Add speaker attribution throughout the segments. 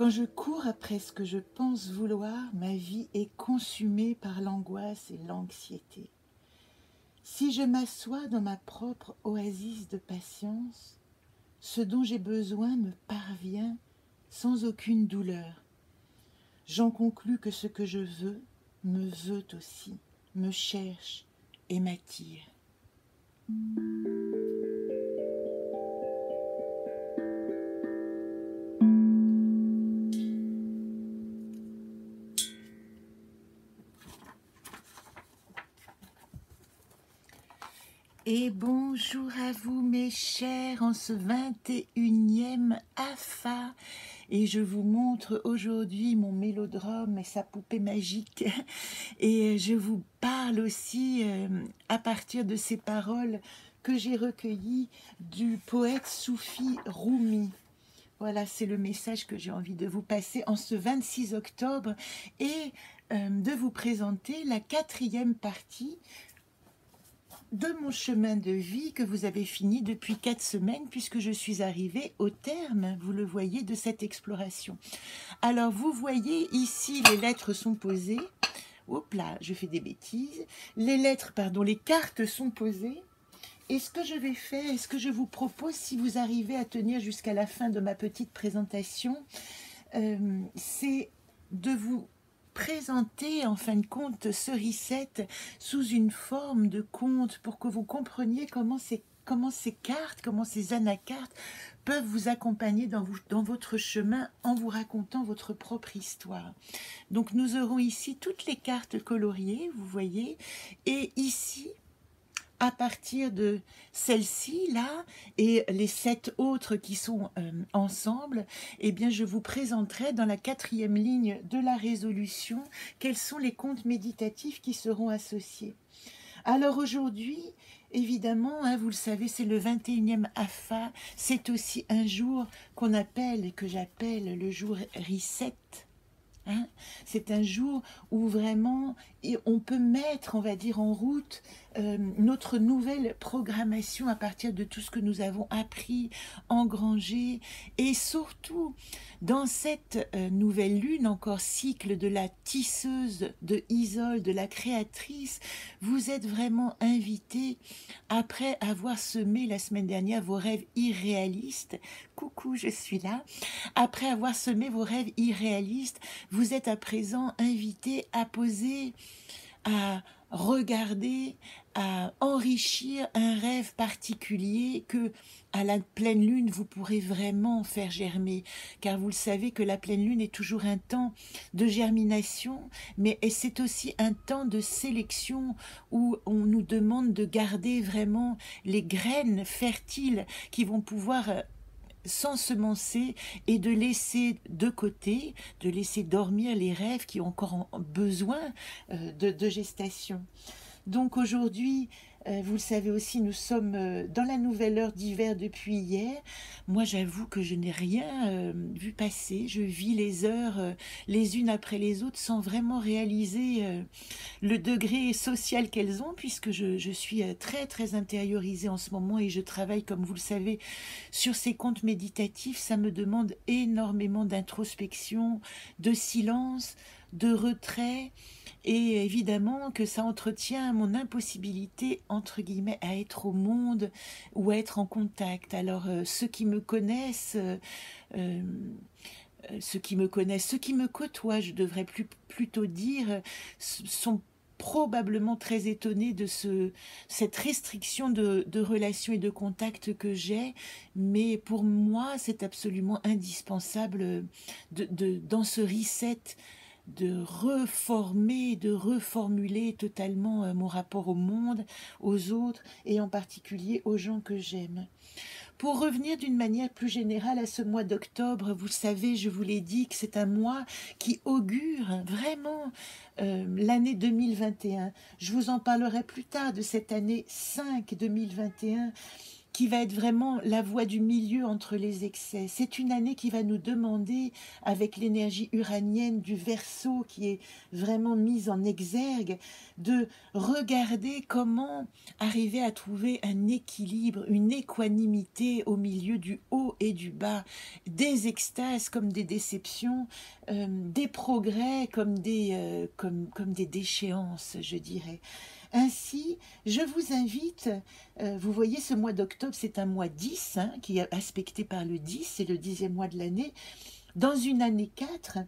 Speaker 1: Quand je cours après ce que je pense vouloir, ma vie est consumée par l'angoisse et l'anxiété. Si je m'assois dans ma propre oasis de patience, ce dont j'ai besoin me parvient sans aucune douleur. J'en conclus que ce que je veux me veut aussi, me cherche et m'attire. Et bonjour à vous mes chers en ce 21e AFA. Et je vous montre aujourd'hui mon mélodrome et sa poupée magique. Et je vous parle aussi à partir de ces paroles que j'ai recueillies du poète soufi Rumi. Voilà, c'est le message que j'ai envie de vous passer en ce 26 octobre et de vous présenter la 4e partie de mon chemin de vie que vous avez fini depuis 4 semaines puisque je suis arrivée au terme, vous le voyez, de cette exploration. Alors vous voyez ici les lettres sont posées. Hop là, je fais des bêtises. Les lettres, pardon, les cartes sont posées. Et ce que je vais faire, et ce que je vous propose, si vous arrivez à tenir jusqu'à la fin de ma petite présentation, c'est de vous présenter en fin de compte ce reset sous une forme de conte pour que vous compreniez comment ces cartes, comment ces anacartes peuvent vous accompagner dans votre chemin en vous racontant votre propre histoire. Donc nous aurons ici toutes les cartes coloriées, vous voyez, et ici, à partir de celle-ci, là, et les 7 autres qui sont ensemble, eh bien, je vous présenterai dans la 4e ligne de la résolution quels sont les contes méditatifs qui seront associés. Alors aujourd'hui, évidemment, hein, vous le savez, c'est le 21e AFA, c'est aussi un jour qu'on appelle et que j'appelle le jour reset. Hein, c'est un jour où vraiment on peut mettre, on va dire, en route notre nouvelle programmation à partir de tout ce que nous avons appris, engrangé, et surtout dans cette nouvelle lune, encore cycle de la tisseuse de Isole, de la créatrice, vous êtes vraiment invité, après avoir semé la semaine dernière vos rêves irréalistes, coucou, je suis là, après avoir semé vos rêves irréalistes, vous êtes à présent invité à poser, à regarder, à enrichir un rêve particulier que, à la pleine lune, vous pourrez vraiment faire germer. Car vous le savez que la pleine lune est toujours un temps de germination, mais c'est aussi un temps de sélection où on nous demande de garder vraiment les graines fertiles qui vont pouvoir s'ensemencer et de laisser de côté, de laisser dormir les rêves qui ont encore besoin de gestation. Donc aujourd'hui, vous le savez aussi, nous sommes dans la nouvelle heure d'hiver depuis hier. Moi, j'avoue que je n'ai rien vu passer. Je vis les heures les unes après les autres sans vraiment réaliser le degré social qu'elles ont, puisque je suis très, très intériorisée en ce moment et je travaille, comme vous le savez, sur ces contes méditatifs. Ça me demande énormément d'introspection, de silence, de retrait, et évidemment que ça entretient mon impossibilité, entre guillemets, à être au monde ou à être en contact. Alors ceux qui me connaissent, ceux qui me côtoient, je devrais plutôt dire, sont probablement très étonnés de cette restriction de relations et de contacts que j'ai, mais pour moi c'est absolument indispensable dans ce reset de reformer, de reformuler totalement mon rapport au monde, aux autres et en particulier aux gens que j'aime. Pour revenir d'une manière plus générale à ce mois d'octobre, vous savez, je vous l'ai dit que c'est un mois qui augure vraiment l'année 2021. Je vous en parlerai plus tard de cette année 5 2021 qui va être vraiment la voie du milieu entre les excès. C'est une année qui va nous demander, avec l'énergie uranienne du Verseau qui est vraiment mise en exergue, de regarder comment arriver à trouver un équilibre, une équanimité au milieu du haut et du bas, des extases comme des déceptions, des progrès comme comme des déchéances, je dirais. Ainsi, je vous invite, vous voyez ce mois d'octobre, c'est un mois 10, hein, qui est aspecté par le 10, c'est le 10e mois de l'année. Dans une année 4,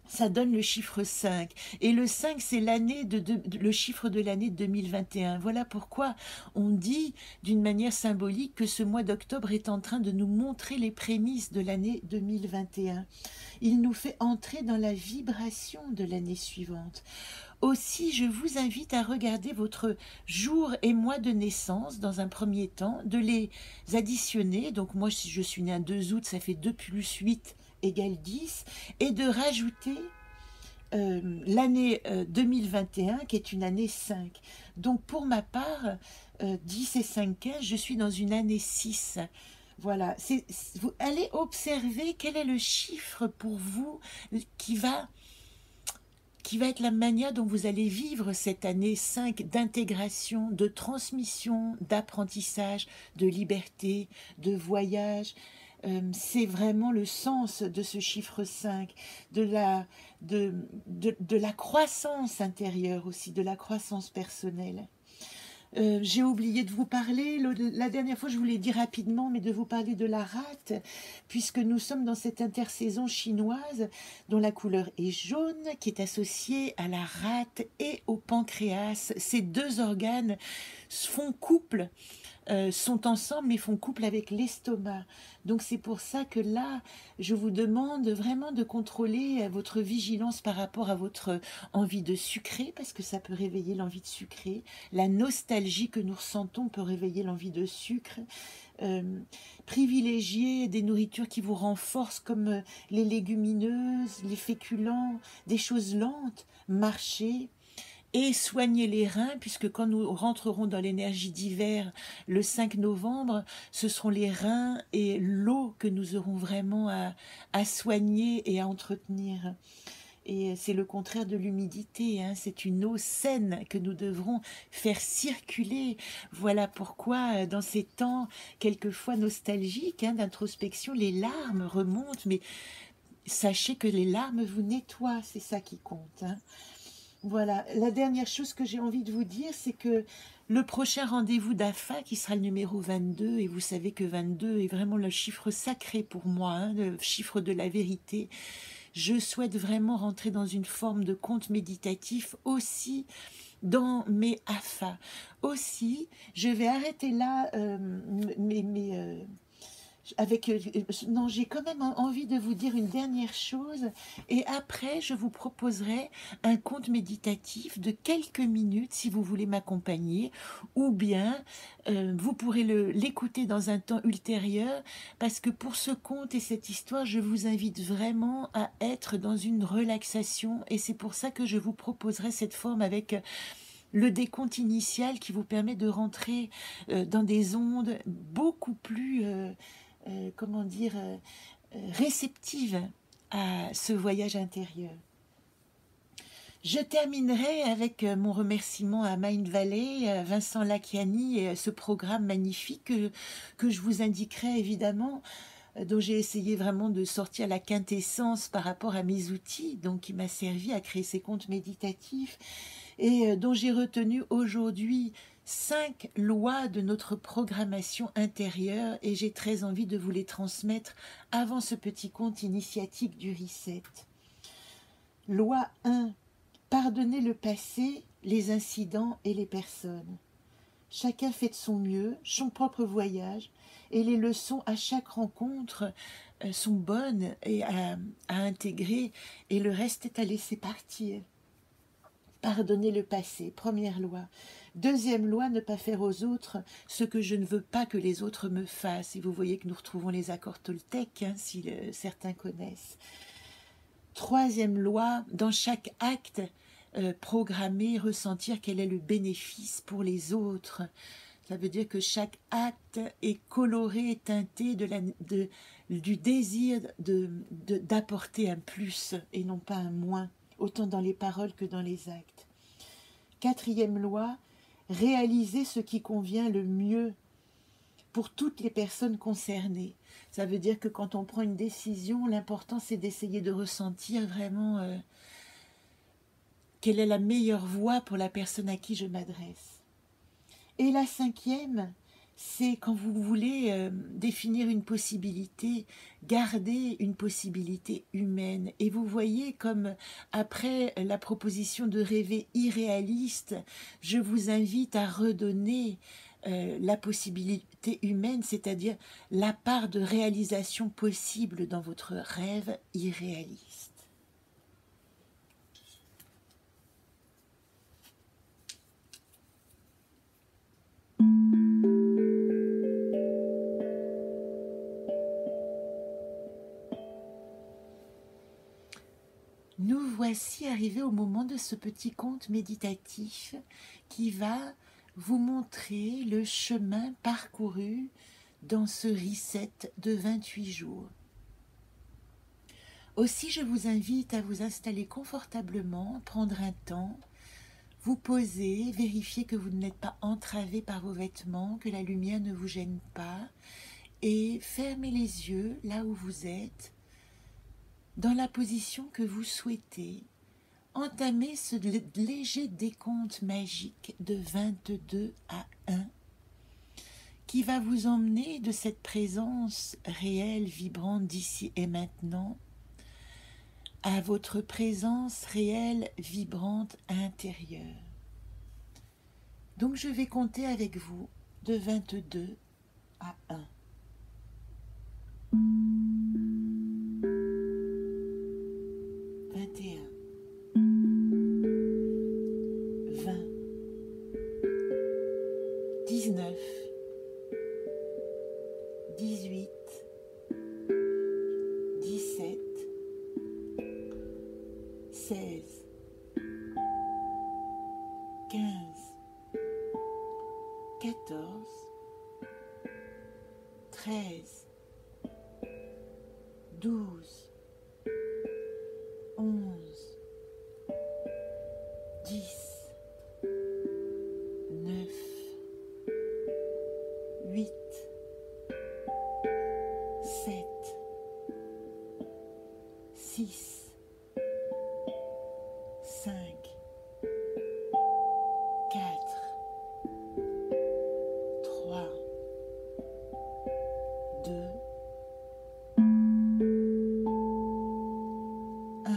Speaker 1: ça donne le chiffre 5. Et le 5, c'est le chiffre de l'année 2021. Voilà pourquoi on dit d'une manière symbolique que ce mois d'octobre est en train de nous montrer les prémices de l'année 2021. Il nous fait entrer dans la vibration de l'année suivante. Aussi, je vous invite à regarder votre jour et mois de naissance dans un premier temps, de les additionner. Donc moi, si je suis née un 2 août, ça fait 2 plus 8 égale 10. Et de rajouter l'année 2021, qui est une année 5. Donc pour ma part, 10 et 5, 15, je suis dans une année 6. Voilà, vous allez observer quel est le chiffre pour vous qui va être la manière dont vous allez vivre cette année 5 d'intégration, de transmission, d'apprentissage, de liberté, de voyage. C'est vraiment le sens de ce chiffre 5, de la croissance intérieure aussi, de la croissance personnelle. J'ai oublié de vous parler, la dernière fois je vous l'ai dit rapidement, mais de vous parler de la rate, puisque nous sommes dans cette intersaison chinoise dont la couleur est jaune, qui est associée à la rate et au pancréas. Ces deux organes font couple, sont ensemble mais font couple avec l'estomac. Donc c'est pour ça que là, je vous demande vraiment de contrôler votre vigilance par rapport à votre envie de sucrer, parce que ça peut réveiller l'envie de sucrer. La nostalgie que nous ressentons peut réveiller l'envie de sucre. Privilégier des nourritures qui vous renforcent comme les légumineuses, les féculents, des choses lentes, marcher. Et soigner les reins, puisque quand nous rentrerons dans l'énergie d'hiver le 5 novembre, ce seront les reins et l'eau que nous aurons vraiment à soigner et à entretenir. Et c'est le contraire de l'humidité, hein. C'est une eau saine que nous devrons faire circuler. Voilà pourquoi, dans ces temps quelquefois nostalgiques, hein, d'introspection, les larmes remontent, mais sachez que les larmes vous nettoient, c'est ça qui compte, hein. Voilà, la dernière chose que j'ai envie de vous dire, c'est que le prochain rendez-vous d'AFA, qui sera le numéro 22, et vous savez que 22 est vraiment le chiffre sacré pour moi, hein, le chiffre de la vérité, je souhaite vraiment rentrer dans une forme de conte méditatif aussi dans mes AFA. Aussi, je vais arrêter là non, j'ai quand même envie de vous dire une dernière chose, et après je vous proposerai un conte méditatif de quelques minutes si vous voulez m'accompagner, ou bien vous pourrez l'écouter dans un temps ultérieur, parce que pour ce conte et cette histoire, je vous invite vraiment à être dans une relaxation, et c'est pour ça que je vous proposerai cette forme avec le décompte initial qui vous permet de rentrer dans des ondes beaucoup plus comment dire, réceptive à ce voyage intérieur. Je terminerai avec mon remerciement à Mind Valley, Vincent Lacchiani, et ce programme magnifique que je vous indiquerai évidemment, dont j'ai essayé vraiment de sortir la quintessence par rapport à mes outils, donc qui m'a servi à créer ces contes méditatifs, et dont j'ai retenu aujourd'hui 5 lois de notre programmation intérieure, et j'ai très envie de vous les transmettre avant ce petit conte initiatique du reset. Loi 1. Pardonnez le passé, les incidents et les personnes. Chacun fait de son mieux, son propre voyage, et les leçons à chaque rencontre sont bonnes et à intégrer, et le reste est à laisser partir. Pardonner le passé, première loi. Deuxième loi, ne pas faire aux autres ce que je ne veux pas que les autres me fassent. Et vous voyez que nous retrouvons les accords Toltec, hein, si certains connaissent. Troisième loi, dans chaque acte, programmer, ressentir quel est le bénéfice pour les autres. Ça veut dire que chaque acte est coloré et teinté du désir d'apporter un plus et non pas un moins, autant dans les paroles que dans les actes. Quatrième loi, réaliser ce qui convient le mieux pour toutes les personnes concernées. Ça veut dire que quand on prend une décision, l'important c'est d'essayer de ressentir vraiment quelle est la meilleure voie pour la personne à qui je m'adresse. Et la cinquième, c'est quand vous voulez définir une possibilité, garder une possibilité humaine. Et vous voyez comme après la proposition de rêver irréaliste, je vous invite à redonner la possibilité humaine, c'est-à-dire la part de réalisation possible dans votre rêve irréaliste. Nous voici arrivés au moment de ce petit conte méditatif qui va vous montrer le chemin parcouru dans ce reset de 28 jours. Aussi, je vous invite à vous installer confortablement, prendre un temps, vous poser, vérifier que vous n'êtes pas entravé par vos vêtements, que la lumière ne vous gêne pas, et fermez les yeux là où vous êtes, dans la position que vous souhaitez. Entamez ce léger décompte magique de 22 à 1 qui va vous emmener de cette présence réelle, vibrante d'ici et maintenant à votre présence réelle, vibrante intérieure. Donc je vais compter avec vous de 22 à 1. 21, 20, 19, 18, 17, 16, 15, 14, 13, 12, 11, 10, 9, 8, 7, 6, 5, 4, 3, 2, 1.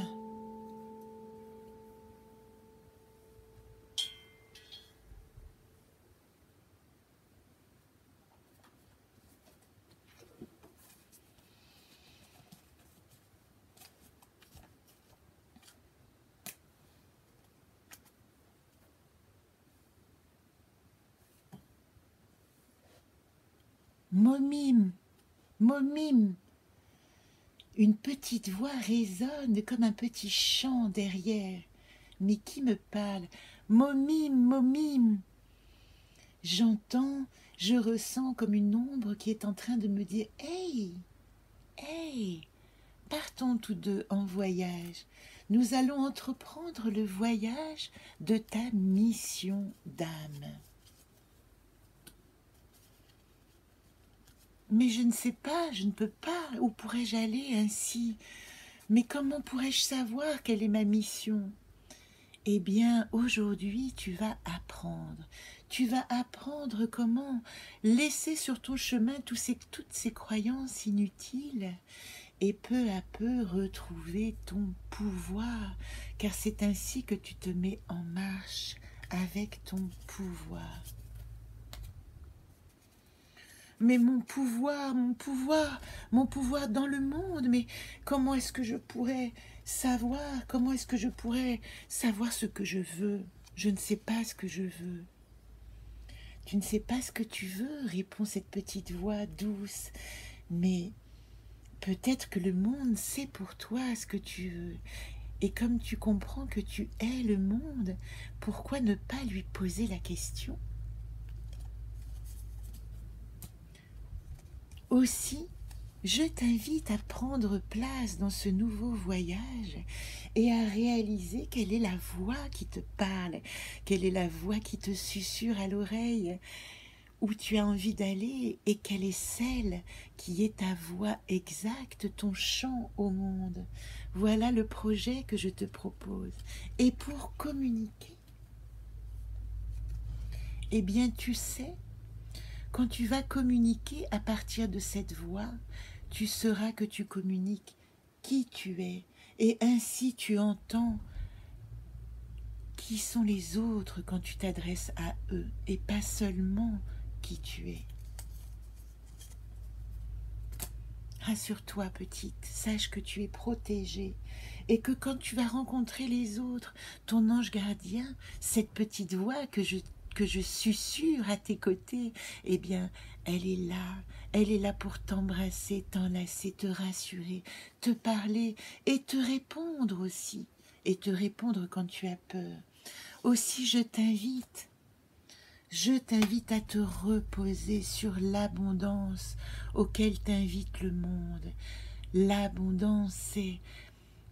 Speaker 1: Momime, momime. Une petite voix résonne comme un petit chant derrière. Mais qui me parle? Momime, momime. J'entends, je ressens comme une ombre qui est en train de me dire « Hey, hey, partons tous deux en voyage. Nous allons entreprendre le voyage de ta mission d'âme. » Mais je ne sais pas, je ne peux pas, où pourrais-je aller ainsi? Mais comment pourrais-je savoir quelle est ma mission? Eh bien, aujourd'hui, tu vas apprendre. Tu vas apprendre comment laisser sur ton chemin toutes ces croyances inutiles et peu à peu retrouver ton pouvoir, car c'est ainsi que tu te mets en marche avec ton pouvoir. Mais mon pouvoir dans le monde, mais comment est-ce que je pourrais savoir, comment est-ce que je pourrais savoir ce que je veux? Je ne sais pas ce que je veux. Tu ne sais pas ce que tu veux, répond cette petite voix douce, mais peut-être que le monde sait pour toi ce que tu veux. Et comme tu comprends que tu es le monde, pourquoi ne pas lui poser la question? Aussi, je t'invite à prendre place dans ce nouveau voyage et à réaliser quelle est la voix qui te parle, quelle est la voix qui te susurre à l'oreille, où tu as envie d'aller et quelle est celle qui est ta voix exacte, ton chant au monde. Voilà le projet que je te propose. Et pour communiquer, eh bien tu sais, quand tu vas communiquer à partir de cette voix, tu sauras que tu communiques qui tu es, et ainsi tu entends qui sont les autres quand tu t'adresses à eux, et pas seulement qui tu es. Rassure-toi, petite, sache que tu es protégée et que quand tu vas rencontrer les autres, ton ange gardien, cette petite voix que je susurre à tes côtés, eh bien, elle est là pour t'embrasser, t'enlacer, te rassurer, te parler et te répondre aussi, et te répondre quand tu as peur. Aussi, je t'invite à te reposer sur l'abondance auquel t'invite le monde. L'abondance, c'est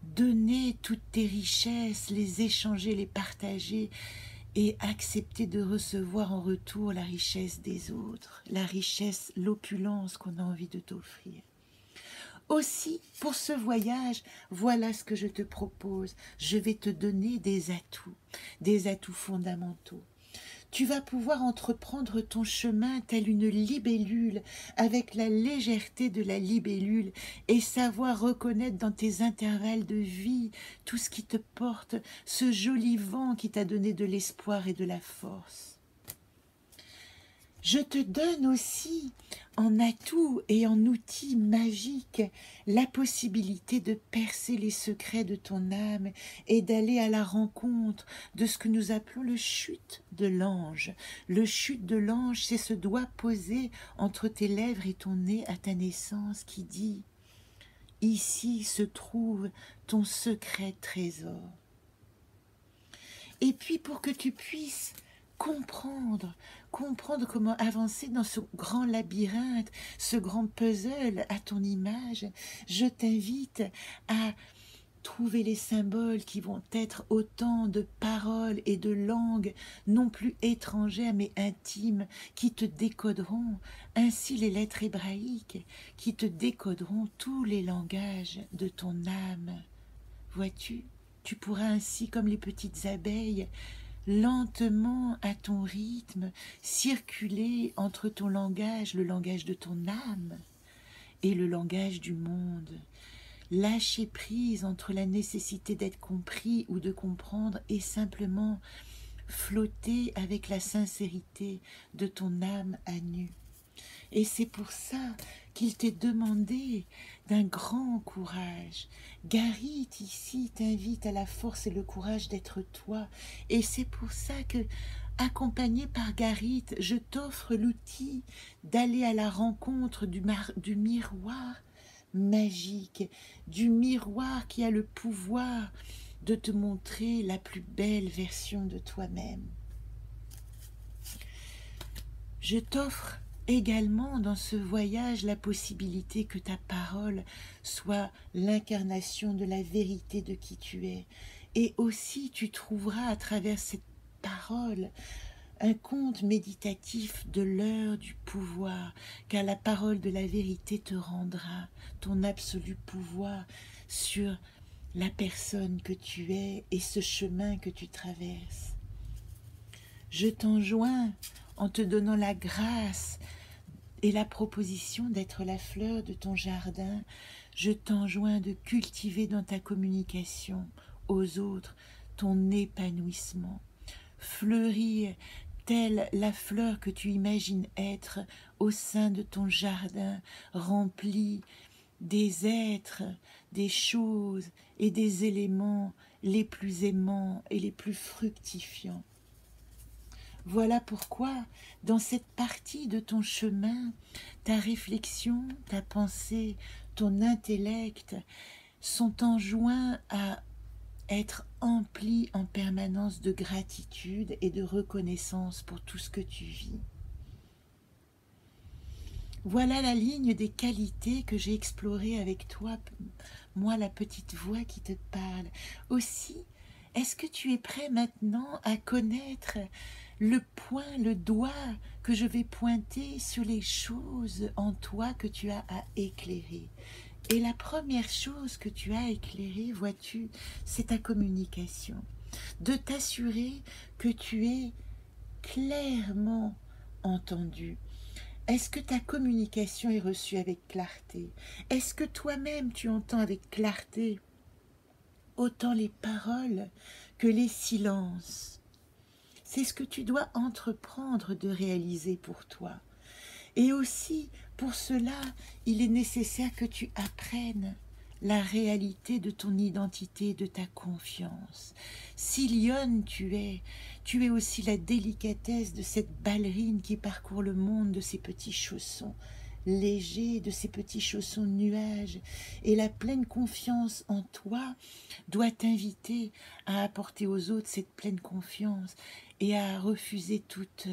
Speaker 1: donner toutes tes richesses, les échanger, les partager et accepter de recevoir en retour la richesse des autres, la richesse, l'opulence qu'on a envie de t'offrir. Aussi, pour ce voyage, voilà ce que je te propose. Je vais te donner des atouts fondamentaux. Tu vas pouvoir entreprendre ton chemin tel une libellule, avec la légèreté de la libellule, et savoir reconnaître dans tes intervalles de vie tout ce qui te porte, ce joli vent qui t'a donné de l'espoir et de la force. Je te donne aussi en atout et en outil magique la possibilité de percer les secrets de ton âme et d'aller à la rencontre de ce que nous appelons le chute de l'ange. Le chute de l'ange, c'est ce doigt posé entre tes lèvres et ton nez à ta naissance qui dit « Ici se trouve ton secret trésor ». Et puis pour que tu puisses comprendre comment avancer dans ce grand labyrinthe, ce grand puzzle à ton image, je t'invite à trouver les symboles qui vont être autant de paroles et de langues non plus étrangères mais intimes qui te décoderont, ainsi les lettres hébraïques qui te décoderont tous les langages de ton âme. Vois-tu, tu pourras ainsi, comme les petites abeilles, lentement, à ton rythme, circuler entre ton langage, le langage de ton âme, et le langage du monde. Lâcher prise entre la nécessité d'être compris ou de comprendre et simplement flotter avec la sincérité de ton âme à nu. Et c'est pour ça qu'il t'est demandé d'un grand courage. Garit ici t'invite à la force et le courage d'être toi. Et c'est pour ça que, accompagné par Garit, je t'offre l'outil d'aller à la rencontre du miroir magique, du miroir qui a le pouvoir de te montrer la plus belle version de toi-même. Je t'offre également dans ce voyage la possibilité que ta parole soit l'incarnation de la vérité de qui tu es. Et aussi tu trouveras à travers cette parole un conte méditatif de l'heure du pouvoir, car la parole de la vérité te rendra ton absolu pouvoir sur la personne que tu es et ce chemin que tu traverses. Je t'enjoins en te donnant la grâce et la proposition d'être la fleur de ton jardin, je t'enjoins de cultiver dans ta communication aux autres ton épanouissement, fleurir telle la fleur que tu imagines être au sein de ton jardin, rempli des êtres, des choses et des éléments les plus aimants et les plus fructifiants. Voilà pourquoi, dans cette partie de ton chemin, ta réflexion, ta pensée, ton intellect sont enjoints à être emplis en permanence de gratitude et de reconnaissance pour tout ce que tu vis. Voilà la ligne des qualités que j'ai explorées avec toi, moi la petite voix qui te parle. Aussi, est-ce que tu es prêt maintenant à connaître le point, le doigt que je vais pointer sur les choses en toi que tu as à éclairer? Et la première chose que tu as à éclairer, vois-tu, c'est ta communication. De t'assurer que tu es clairement entendu. Est-ce que ta communication est reçue avec clarté? Est-ce que toi-même tu entends avec clarté autant les paroles que les silences? C'est ce que tu dois entreprendre de réaliser pour toi. Et aussi, pour cela, il est nécessaire que tu apprennes la réalité de ton identité, de ta confiance. Si lionne tu es aussi la délicatesse de cette ballerine qui parcourt le monde de ses petits chaussons légers, de ses petits chaussons nuages. Et la pleine confiance en toi doit t'inviter à apporter aux autres cette pleine confiance et à refuser toute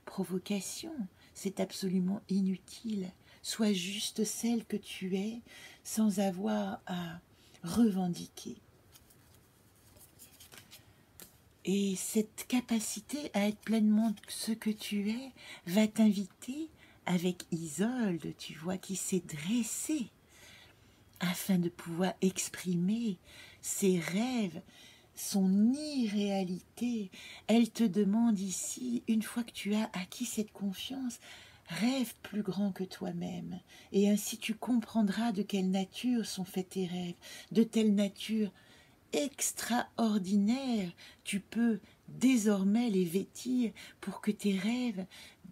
Speaker 1: provocation. C'est absolument inutile. Sois juste celle que tu es, sans avoir à revendiquer. Et cette capacité à être pleinement ce que tu es va t'inviter, avec Isolde, tu vois, qui s'est dressée afin de pouvoir exprimer ses rêves, son irréalité. Elle te demande ici, une fois que tu as acquis cette confiance, rêve plus grand que toi-même, et ainsi tu comprendras de quelle nature sont faits tes rêves, de telle nature extraordinaire tu peux désormais les vêtir pour que tes rêves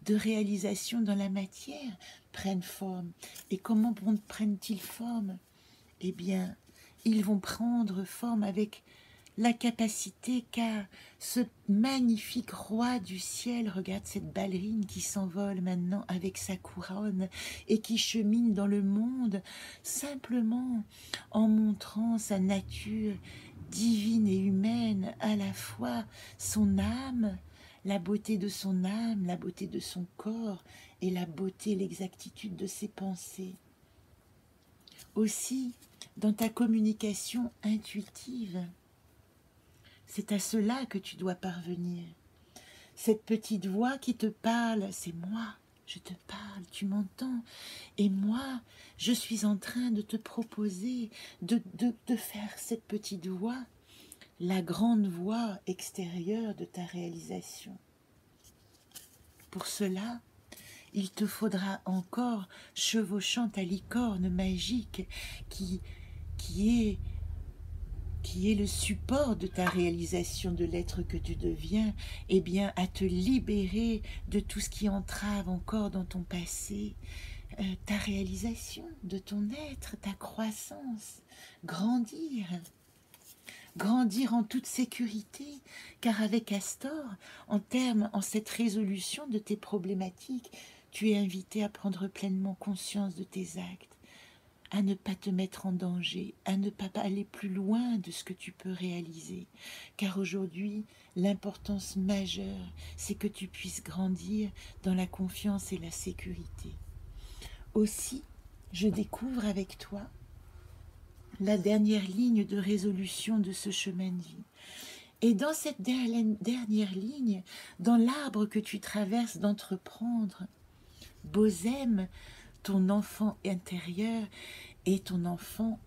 Speaker 1: de réalisation dans la matière prennent forme. Et comment prennent-ils forme? Eh bien, ils vont prendre forme avec la capacité qu'a ce magnifique roi du ciel. Regarde cette ballerine qui s'envole maintenant avec sa couronne et qui chemine dans le monde simplement en montrant sa nature divine et humaine, à la fois son âme, la beauté de son âme, la beauté de son corps et la beauté, l'exactitude de ses pensées. Aussi, dans ta communication intuitive, c'est à cela que tu dois parvenir. Cette petite voix qui te parle, c'est moi, je te parle, tu m'entends. Et moi, je suis en train de te proposer de faire cette petite voix, la grande voix extérieure de ta réalisation. Pour cela, il te faudra encore, chevauchant ta licorne magique qui est le support de ta réalisation de l'être que tu deviens, eh bien, à te libérer de tout ce qui entrave encore dans ton passé, ta réalisation de ton être, ta croissance, grandir en toute sécurité, car avec Astor, en cette résolution de tes problématiques, tu es invité à prendre pleinement conscience de tes actes, à ne pas te mettre en danger, à ne pas aller plus loin de ce que tu peux réaliser. Car aujourd'hui, l'importance majeure, c'est que tu puisses grandir dans la confiance et la sécurité. Aussi, je découvre avec toi la dernière ligne de résolution de ce chemin de vie. Et dans cette dernière ligne, dans l'arbre que tu traverses d'entreprendre, Bozem, ton enfant intérieur et ton enfant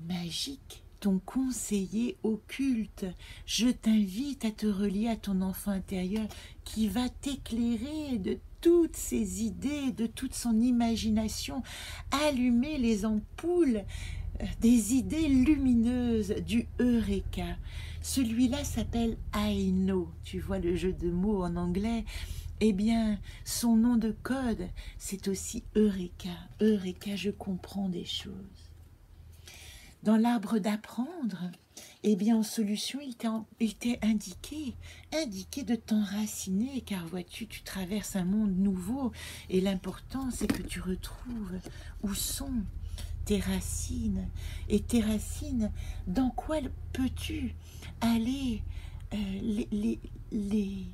Speaker 1: magique, ton conseiller occulte. Je t'invite à te relier à ton enfant intérieur qui va t'éclairer de toutes ses idées, de toute son imagination, allumer les ampoules des idées lumineuses du Eureka. Celui-là s'appelle I know, tu vois le jeu de mots en anglais. Eh bien, son nom de code, c'est aussi Eureka. Eureka, je comprends des choses. Dans l'arbre d'apprendre, eh bien, en solution, il t'est indiqué de t'enraciner, car vois-tu, tu traverses un monde nouveau, et l'important, c'est que tu retrouves où sont tes racines. Et tes racines, dans quoi peux-tu aller les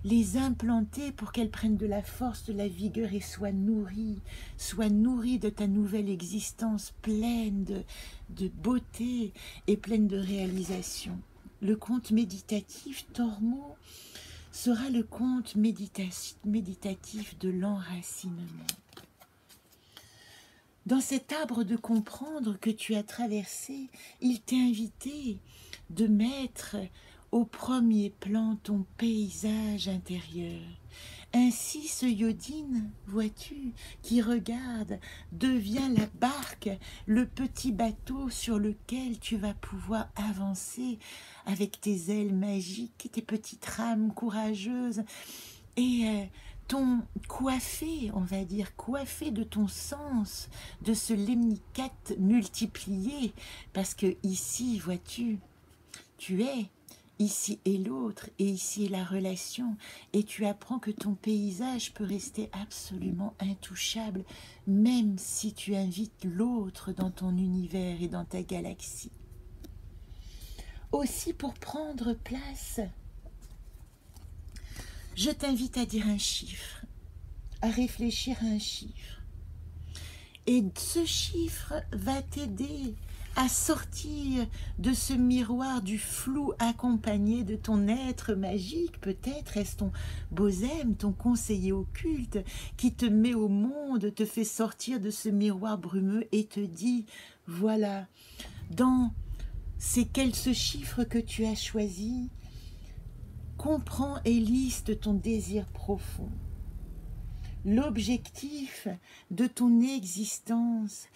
Speaker 1: les implanter pour qu'elles prennent de la force, de la vigueur et soient nourries de ta nouvelle existence pleine de beauté et pleine de réalisation. Le conte méditatif Tormo sera le conte méditatif de l'enracinement. Dans cet arbre de comprendre que tu as traversé, il t'est invité de mettre au premier plan ton paysage intérieur. Ainsi, ce yodine, vois-tu, qui regarde, devient la barque, le petit bateau sur lequel tu vas pouvoir avancer avec tes ailes magiques, tes petites rames courageuses et ton coiffé, on va dire, coiffé de ton sens, de ce lemnicat multiplié, parce que ici, vois-tu, tu es, ici est l'autre, et ici est la relation, et tu apprends que ton paysage peut rester absolument intouchable, même si tu invites l'autre dans ton univers et dans ta galaxie. Aussi, pour prendre place, je t'invite à dire un chiffre, à réfléchir à un chiffre. Et ce chiffre va t'aider à sortir de ce miroir du flou accompagné de ton être magique, peut-être est-ce ton bosème, ton conseiller occulte, qui te met au monde, te fait sortir de ce miroir brumeux et te dit, voilà, dans ce chiffre que tu as choisi, comprends et liste ton désir profond. L'objectif de ton existence,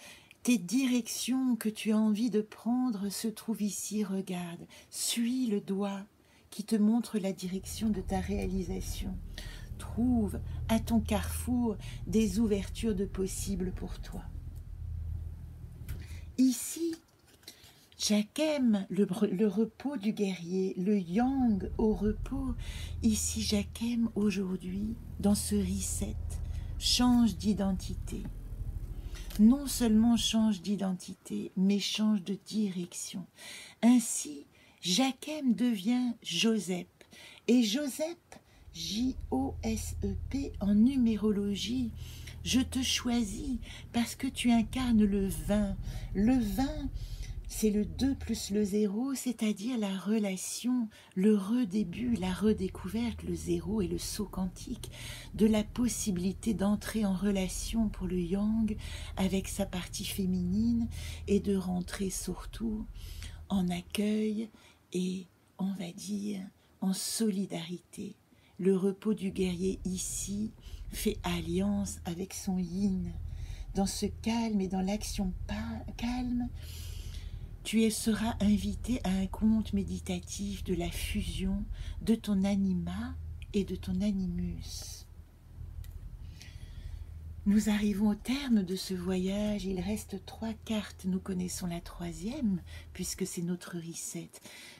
Speaker 1: tes directions que tu as envie de prendre se trouvent ici, regarde. Suis le doigt qui te montre la direction de ta réalisation. Trouve à ton carrefour des ouvertures de possibles pour toi. Ici, Jacquem, le repos du guerrier, le yang au repos. Ici, Jacquem, aujourd'hui, dans ce reset, change d'identité. Non seulement change d'identité, mais change de direction. Ainsi, Jacquem devient Joseph. Et Joseph, J-O-S-E-P, en numérologie, je te choisis parce que tu incarnes le 20. Le 20, c'est le 2 plus le 0, c'est-à-dire la relation, le redébut, la redécouverte, le 0 et le saut quantique, de la possibilité d'entrer en relation pour le yang avec sa partie féminine et de rentrer surtout en accueil et, on va dire, en solidarité. Le repos du guerrier ici fait alliance avec son yin. Dans ce calme et dans l'action calme, tu seras invité à un conte méditatif de la fusion de ton anima et de ton animus. Nous arrivons au terme de ce voyage, il reste 3 cartes, nous connaissons la 3e, puisque c'est notre reset.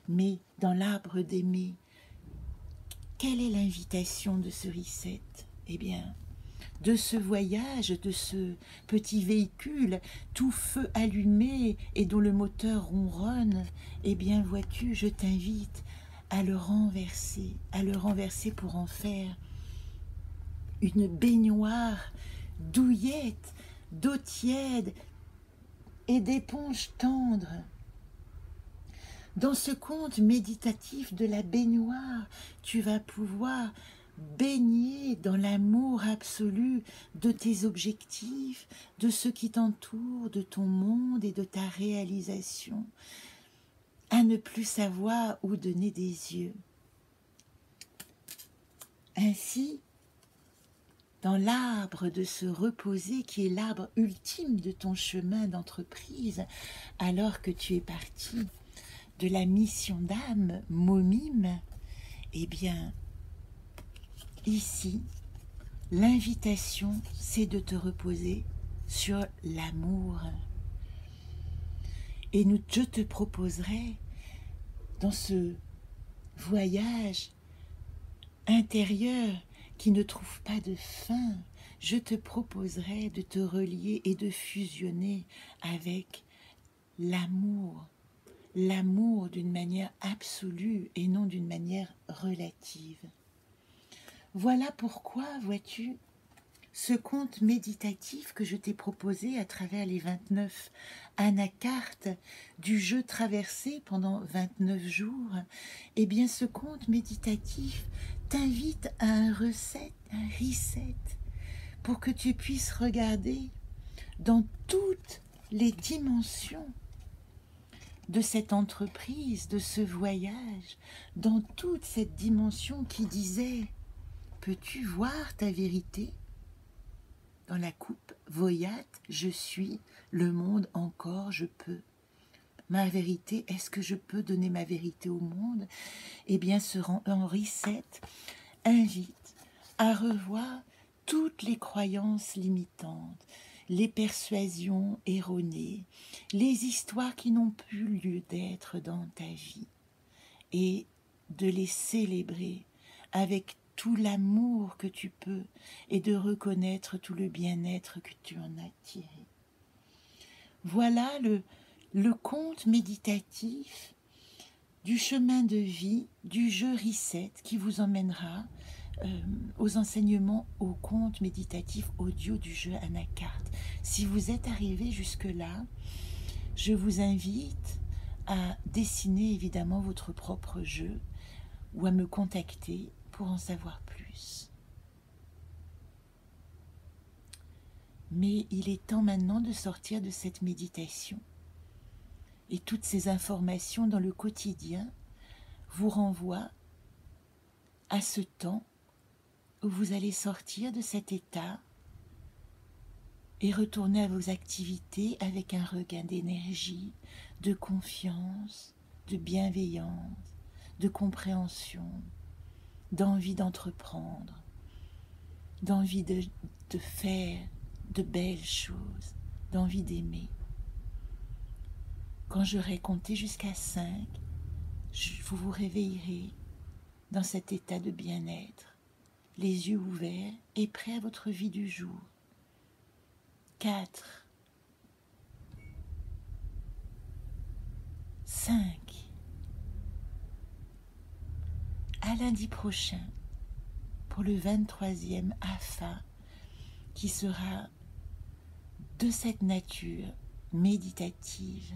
Speaker 1: Mais dans l'arbre d'aimer, quelle est l'invitation de ce reset? Eh bien, de ce voyage, de ce petit véhicule, tout feu allumé et dont le moteur ronronne, eh bien, vois-tu, je t'invite à le renverser pour en faire une baignoire douillette, d'eau tiède et d'éponge tendre. Dans ce conte méditatif de la baignoire, tu vas pouvoir baigner dans l'amour absolu de tes objectifs, de ce qui t'entoure, de ton monde et de ta réalisation, à ne plus savoir où donner des yeux. Ainsi, dans l'arbre de se reposer, qui est l'arbre ultime de ton chemin d'entreprise, alors que tu es parti de la mission d'âme, Momime, eh bien, ici, l'invitation, c'est de te reposer sur l'amour. Et je te proposerai, dans ce voyage intérieur qui ne trouve pas de fin, je te proposerai de te relier et de fusionner avec l'amour. L'amour d'une manière absolue et non d'une manière relative. Voilà pourquoi, vois-tu, ce conte méditatif que je t'ai proposé à travers les 29 anacartes du jeu traversé pendant 29 jours, eh bien ce conte méditatif t'invite à un reset, pour que tu puisses regarder dans toutes les dimensions de cette entreprise, de ce voyage, dans toute cette dimension qui disait « Peux-tu voir ta vérité ?» Dans la coupe Voyat, je suis, le monde encore, je peux. Ma vérité, est-ce que je peux donner ma vérité au monde? Eh bien, ce Henri VII invite à revoir toutes les croyances limitantes, les persuasions erronées, les histoires qui n'ont plus lieu d'être dans ta vie, et de les célébrer avec tout l'amour que tu peux et de reconnaître tout le bien-être que tu en as tiré. Voilà le conte méditatif du chemin de vie du jeu Reset qui vous emmènera aux enseignements au conte méditatif audio du jeu Anacarte. Si vous êtes arrivé jusque-là, je vous invite à dessiner évidemment votre propre jeu ou à me contacter pour en savoir plus. Mais il est temps maintenant de sortir de cette méditation. Et toutes ces informations dans le quotidien vous renvoient à ce temps où vous allez sortir de cet état et retourner à vos activités avec un regain d'énergie, de confiance, de bienveillance, de compréhension, d'envie d'entreprendre, d'envie de faire de belles choses, d'envie d'aimer. Quand j'aurai compté jusqu'à 5, vous vous réveillerez dans cet état de bien-être, les yeux ouverts et prêts à votre vie du jour. 4, 5. À lundi prochain pour le 23e AFA qui sera de cette nature méditative